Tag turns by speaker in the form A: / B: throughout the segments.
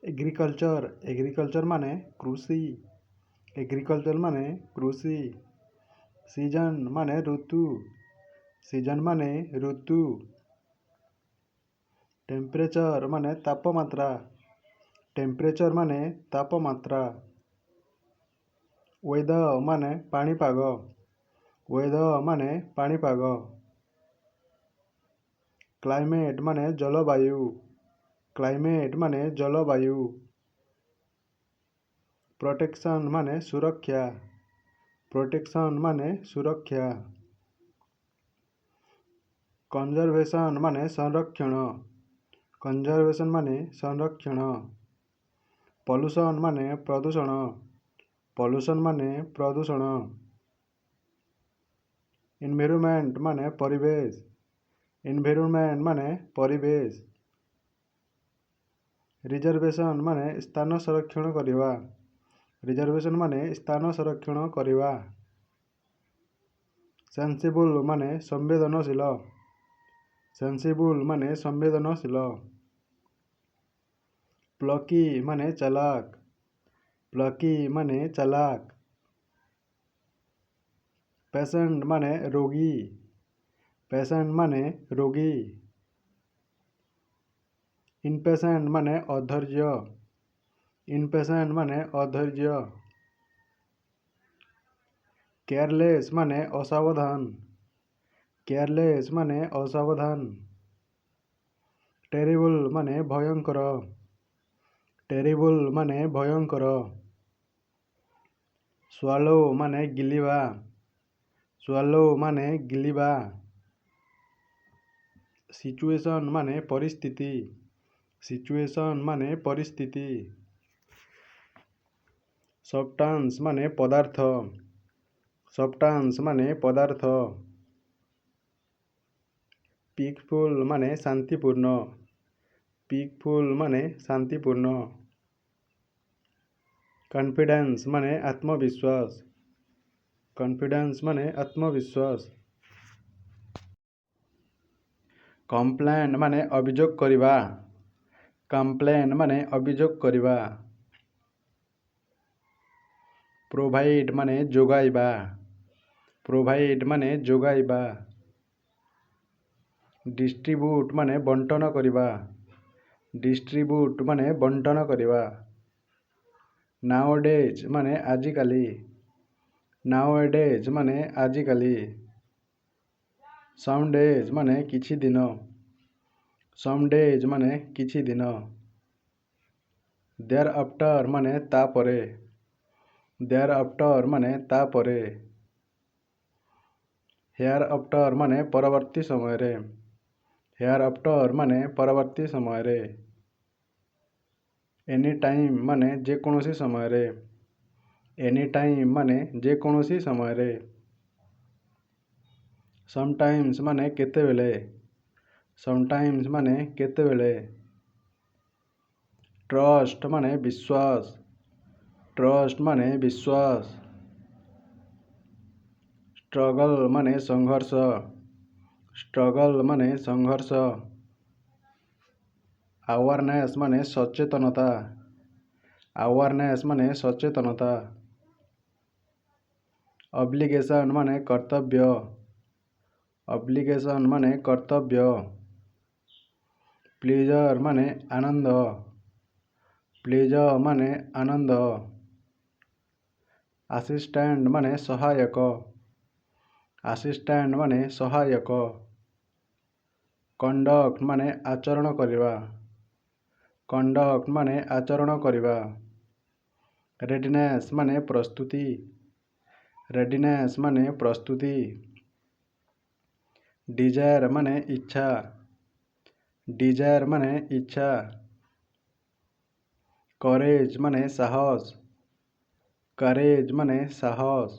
A: Agriculture agriculture माने कृषि agriculture माने कृषि सीजन माने ऋतु सीजन माने ऋतु टेम्परेचर माने तापमात्रा टेम्परेचर माने तापमात्रा वेदर माने पाणीपाग वेदर माने पाणीपाग क्लाइमेट माने जलवायु क्लाइमेट माने जलवायु प्रोटेक्शन माने सुरक्षा प्रोटेक्शन माने सुरक्षा कंजर्वेशन माने संरक्षण कंजर्वेशन माने संरक्षण पॉल्यूशन माने प्रदूषण पॉल्यूशन माने प्रदूषण एनवायरनमेंट माने परिवेश एनवायरनमेंट माने परिवेश रिजर्वेशन माने स्थान संरक्षण करवा रिजर्वेशन माने स्थान संरक्षण करवा सेंसिबल माने संवेदनशील सेंसिबल माने संवेदनशील प्लकी माने चालाक प्लकी माने चालाक पेशेंट माने रोगी पेशेंट माने रोगी इनपेशेंट माने अधैर्य इनपेशेंट माने अधैर्य केयरलेस माने असावधान केयरलेस माने असावधान टेरिबल माने भयंकर टेरिबल माने भयंकर स्वालो माने गिलिबा स्वालो माने गिलिबा सिचुएशन माने परिस्थिति सिचुएशन माने परिस्थिति सब्सटेंस माने पदार्थ सब्सटेंस माने पदार्थ पीसफुल माने शांतिपूर्ण पीसफुल माने शांतिपूर्ण कॉन्फिडेंस माने आत्मविश्वास कॉन्फिडेंस माने आत्मविश्वास कंप्लेन माने अभियोग करिबा कंप्लेन माने अभियोग करिबा प्रोवाइड माने जोगाइबा प्रोवाइड माने जोगाइबा डिस्ट्रीब्यूट माने बंटन करिबा डिस्ट्रीब्यूट माने बंटन करिबा नाउडेज माने आजिकाली नाउडेज माने आजिकाली सम डेज माने किछि दिन सम डेज माने किछि दिन देयर आफ्टर माने तापरे देयर आफ्टर माने तापरे हेयर आफ्टर माने परवर्ती समय रे हेयर आफ्टर माने परवर्ती समय रे एनी टाइम माने जेकोसी समय रे एनी टाइम माने जेकोसी समय रे समटाइम्स माने केतेबेले समटाइम्स माने केतेबेले ट्रस्ट माने विश्वास ट्रस्ट माने विश्वास स्ट्रगल माने संघर्ष स्ट्रगल माने संघर्ष अवेयरनेस माने सचेतनता अवेयरनेस माने सचेतनता ऑब्लिगेशन माने कर्तव्य ऑब्लिगेशन माने कर्तव्य प्लेजर माने आनंद प्लेजर माने आनंद असिस्टेंट माने सहायक असिस्टेंट माने सहायक कंडक्ट माने आचरण करिबा कंडक्ट माने आचरण करिबा रेडीनेस माने प्रस्तुति रेडीनेस माने प्रस्तुति डिजायर माने इच्छा डिजायर माने इच्छा करेज माने साहस करेज माने साहस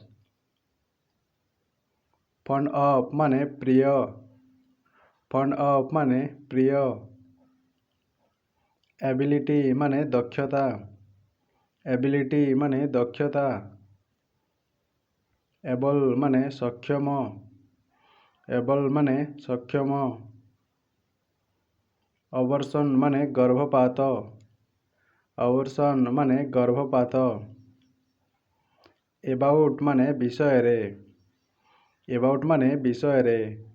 A: फंड अप माने प्रिय फंड अप माने प्रिय एबिलिटी माने दक्षता एबिलिटी माने दक्षता एबल माने सक्षम एबल माने सक्षम अबर्सन माने गर्भपात अबॉर्शन माने गर्भपात। एबाउट माने विषय रे। एबाउट माने विषय रे।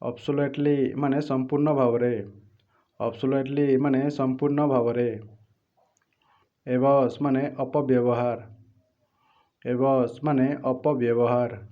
A: अब्सोल्युटली माने संपूर्ण भावरे। अब्सोल्युटली माने संपूर्ण भावरे। एबस माने अपव्यवहार। एबस माने अपव्यवहार।